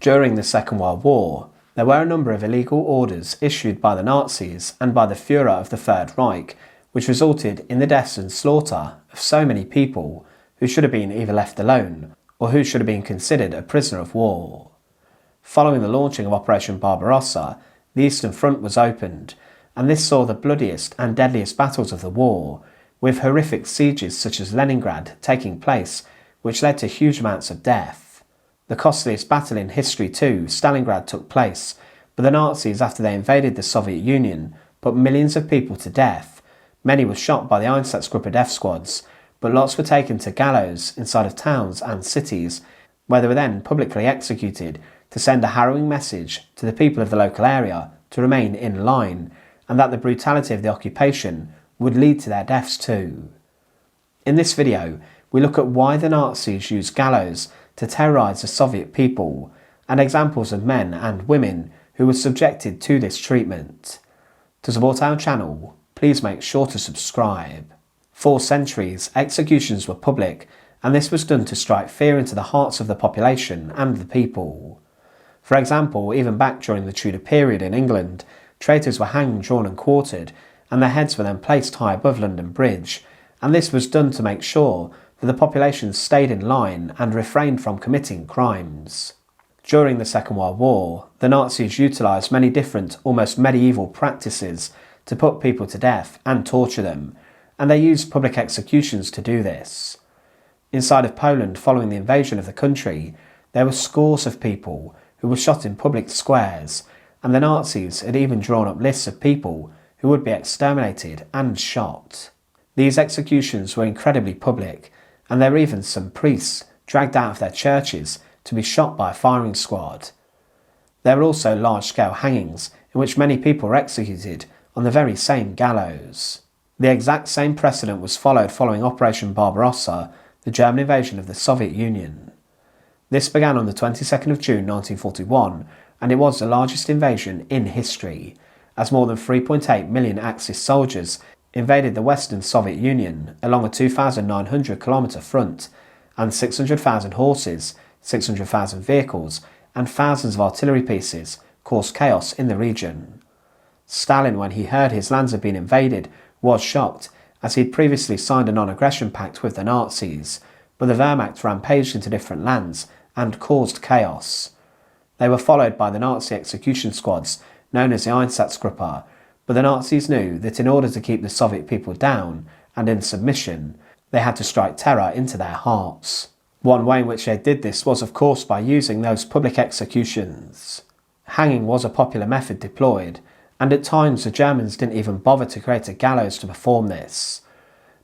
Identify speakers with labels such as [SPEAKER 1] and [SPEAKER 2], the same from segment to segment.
[SPEAKER 1] During the Second World War, there were a number of illegal orders issued by the Nazis and by the Führer of the Third Reich, which resulted in the deaths and slaughter of so many people who should have been either left alone or who should have been considered a prisoner of war. Following the launching of Operation Barbarossa, the Eastern Front was opened, and this saw the bloodiest and deadliest battles of the war, with horrific sieges such as Leningrad taking place, which led to huge amounts of death. The costliest battle in history too, Stalingrad, took place, but the Nazis, after they invaded the Soviet Union, put millions of people to death. Many were shot by the Einsatzgruppe death squads, but lots were taken to gallows inside of towns and cities, where they were then publicly executed to send a harrowing message to the people of the local area to remain in line, and that the brutality of the occupation would lead to their deaths too. In this video, we look at why the Nazis used gallows to terrorise the Soviet people, and examples of men and women who were subjected to this treatment. To support our channel, please make sure to subscribe. For centuries, executions were public, and this was done to strike fear into the hearts of the population and the people. For example, even back during the Tudor period in England, traitors were hanged, drawn and quartered, and their heads were then placed high above London Bridge, and this was done to make sure that the population stayed in line and refrained from committing crimes. During the Second World War, the Nazis utilised many different, almost medieval practices to put people to death and torture them, and they used public executions to do this. Inside of Poland, following the invasion of the country, there were scores of people who were shot in public squares, and the Nazis had even drawn up lists of people who would be exterminated and shot. These executions were incredibly public, and there were even some priests dragged out of their churches to be shot by a firing squad. There were also large-scale hangings in which many people were executed on the very same gallows. The exact same precedent was followed following Operation Barbarossa, the German invasion of the Soviet Union. This began on the 22nd of June 1941, and it was the largest invasion in history, as more than 3.8 million Axis soldiers invaded the Western Soviet Union along a 2,900-kilometre front, and 600,000 horses, 600,000 vehicles, and thousands of artillery pieces caused chaos in the region. Stalin, when he heard his lands had been invaded, was shocked, as he had previously signed a non-aggression pact with the Nazis, but the Wehrmacht rampaged into different lands and caused chaos. They were followed by the Nazi execution squads, known as the Einsatzgruppe, but the Nazis knew that in order to keep the Soviet people down and in submission, they had to strike terror into their hearts. One way in which they did this was, of course, by using those public executions. Hanging was a popular method deployed, and at times the Germans didn't even bother to create a gallows to perform this.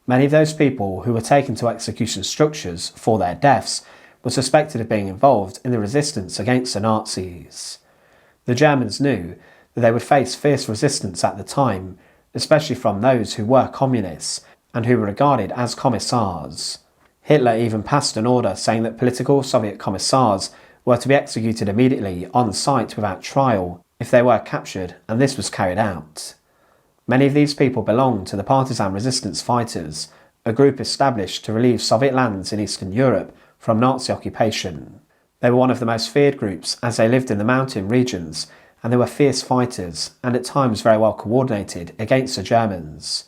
[SPEAKER 1] Many of those people who were taken to execution structures for their deaths were suspected of being involved in the resistance against the Nazis. The Germans knew that they would face fierce resistance at the time, especially from those who were communists and who were regarded as commissars. Hitler even passed an order saying that political Soviet commissars were to be executed immediately on sight without trial if they were captured, and this was carried out. Many of these people belonged to the Partisan Resistance Fighters, a group established to relieve Soviet lands in Eastern Europe from Nazi occupation. They were one of the most feared groups as they lived in the mountain regions, and they were fierce fighters and at times very well coordinated against the Germans.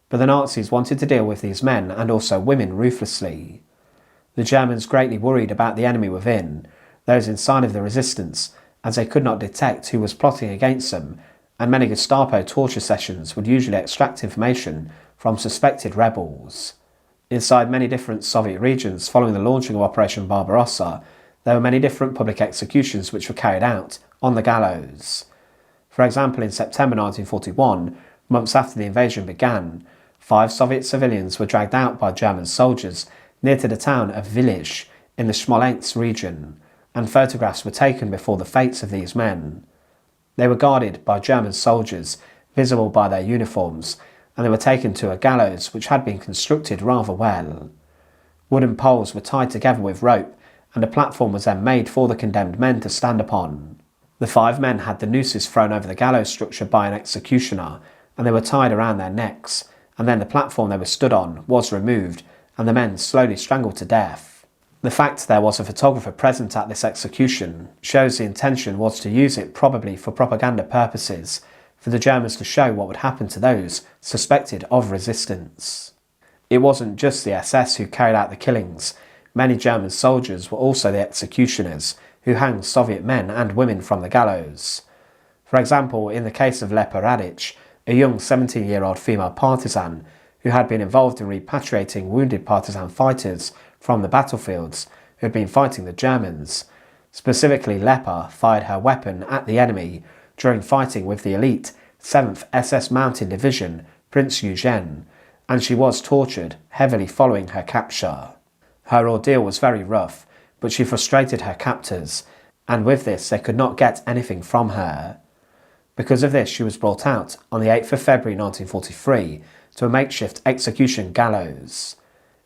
[SPEAKER 1] But the Nazis wanted to deal with these men and also women ruthlessly. The Germans greatly worried about the enemy within, those inside of the resistance, as they could not detect who was plotting against them, and many Gestapo torture sessions would usually extract information from suspected rebels. Inside many different Soviet regions following the launching of Operation Barbarossa, there were many different public executions which were carried out on the gallows. For example, in September 1941, months after the invasion began, 5 Soviet civilians were dragged out by German soldiers near to the town of Vilich in the Smolensk region, and photographs were taken before the fates of these men. They were guarded by German soldiers, visible by their uniforms, and they were taken to a gallows which had been constructed rather well. Wooden poles were tied together with rope, and a platform was then made for the condemned men to stand upon. The 5 men had the nooses thrown over the gallows structure by an executioner, and they were tied around their necks, and then the platform they were stood on was removed, and the men slowly strangled to death. The fact there was a photographer present at this execution shows the intention was to use it probably for propaganda purposes, for the Germans to show what would happen to those suspected of resistance. It wasn't just the SS who carried out the killings. Many German soldiers were also the executioners who hanged Soviet men and women from the gallows. For example, in the case of Lepa Radic, a young 17-year-old female partisan who had been involved in repatriating wounded partisan fighters from the battlefields who had been fighting the Germans. Specifically, Lepa fired her weapon at the enemy during fighting with the elite 7th SS Mountain Division, Prince Eugen, and she was tortured heavily following her capture. Her ordeal was very rough, but she frustrated her captors, and with this they could not get anything from her. Because of this, she was brought out on the 8th of February 1943 to a makeshift execution gallows.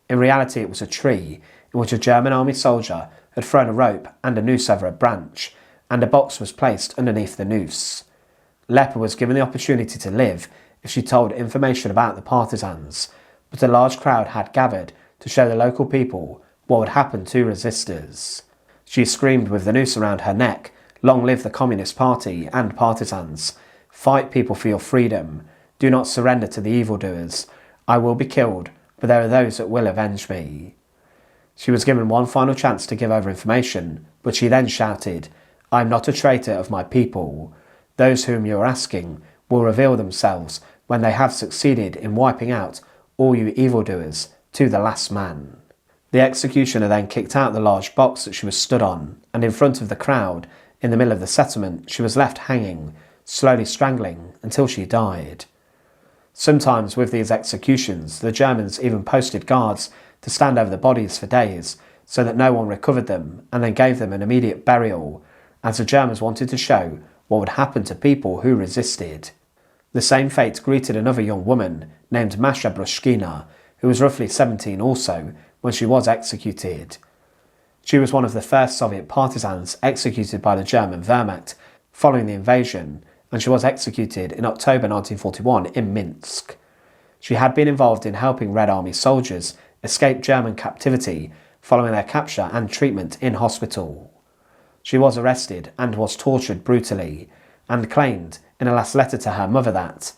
[SPEAKER 1] In reality, it was a tree in which a German army soldier had thrown a rope and a noose over a branch, and a box was placed underneath the noose. Lepa was given the opportunity to live if she told information about the partisans, but a large crowd had gathered to show the local people what would happen to resistors. She screamed with the noose around her neck, "Long live the Communist Party and partisans. Fight, people, for your freedom. Do not surrender to the evildoers. I will be killed, but there are those that will avenge me." She was given one final chance to give over information, but she then shouted, "I am not a traitor of my people. Those whom you are asking will reveal themselves when they have succeeded in wiping out all you evildoers to the last man." The executioner then kicked out the large box that she was stood on, and in front of the crowd, in the middle of the settlement, she was left hanging, slowly strangling until she died. Sometimes with these executions, the Germans even posted guards to stand over the bodies for days, so that no one recovered them, and then gave them an immediate burial, as the Germans wanted to show what would happen to people who resisted. The same fate greeted another young woman named Masha Brushkina, who was roughly 17 also when she was executed. She was one of the first Soviet partisans executed by the German Wehrmacht following the invasion, and she was executed in October 1941 in Minsk. She had been involved in helping Red Army soldiers escape German captivity following their capture and treatment in hospital. She was arrested and was tortured brutally, and claimed in a last letter to her mother that,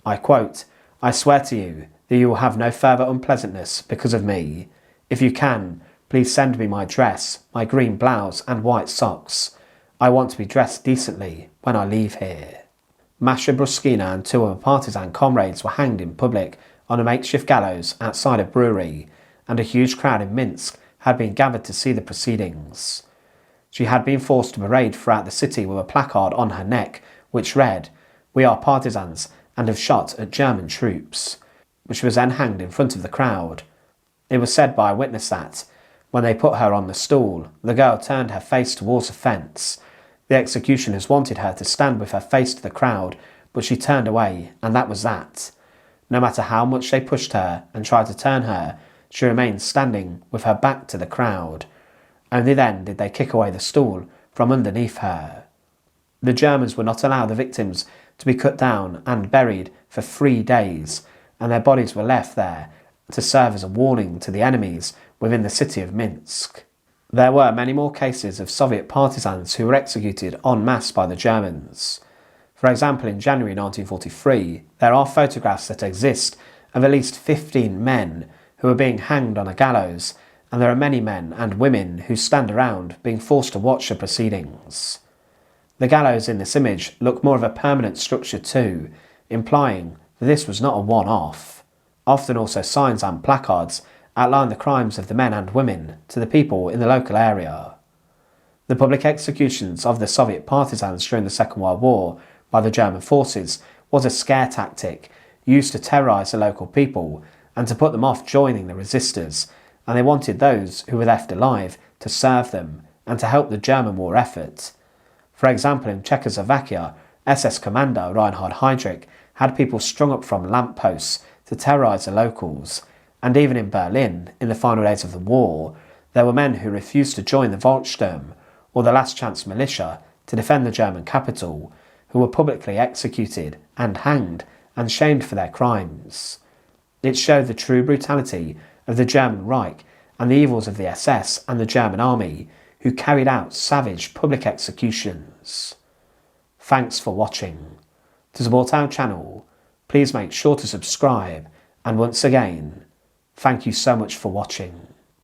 [SPEAKER 1] I quote, "I swear to you that you will have no further unpleasantness because of me. If you can, please send me my dress, my green blouse and white socks. I want to be dressed decently when I leave here." Masha Bruskina and two of her partisan comrades were hanged in public on a makeshift gallows outside a brewery, and a huge crowd in Minsk had been gathered to see the proceedings. She had been forced to parade throughout the city with a placard on her neck which read, "We are partisans and have shot at German troops," which was then hanged in front of the crowd. It was said by a witness that, when they put her on the stool, the girl turned her face towards the fence. The executioners wanted her to stand with her face to the crowd, but she turned away, and that was that. No matter how much they pushed her and tried to turn her, she remained standing with her back to the crowd. Only then did they kick away the stool from underneath her. The Germans would not allow the victims to be cut down and buried for 3 days, and their bodies were left there to serve as a warning to the enemies within the city of Minsk. There were many more cases of Soviet partisans who were executed en masse by the Germans. For example, in January 1943, there are photographs that exist of at least 15 men who are being hanged on a gallows, and there are many men and women who stand around being forced to watch the proceedings. The gallows in this image look more of a permanent structure too, implying that this was not a one-off. Often also signs and placards outline the crimes of the men and women to the people in the local area. The public executions of the Soviet partisans during the Second World War by the German forces was a scare tactic used to terrorise the local people and to put them off joining the resistors, and they wanted those who were left alive to serve them and to help the German war effort. For example, in Czechoslovakia, SS commander Reinhard Heydrich had people strung up from lampposts to terrorise the locals, and even in Berlin, in the final days of the war, there were men who refused to join the Volkssturm, or the Last Chance militia, to defend the German capital, who were publicly executed and hanged and shamed for their crimes. It showed the true brutality of the German Reich
[SPEAKER 2] and the evils of the SS and the German army, who carried out savage public executions. Thanks for watching. To support our channel, please make sure to subscribe, and once again, thank you so much for watching.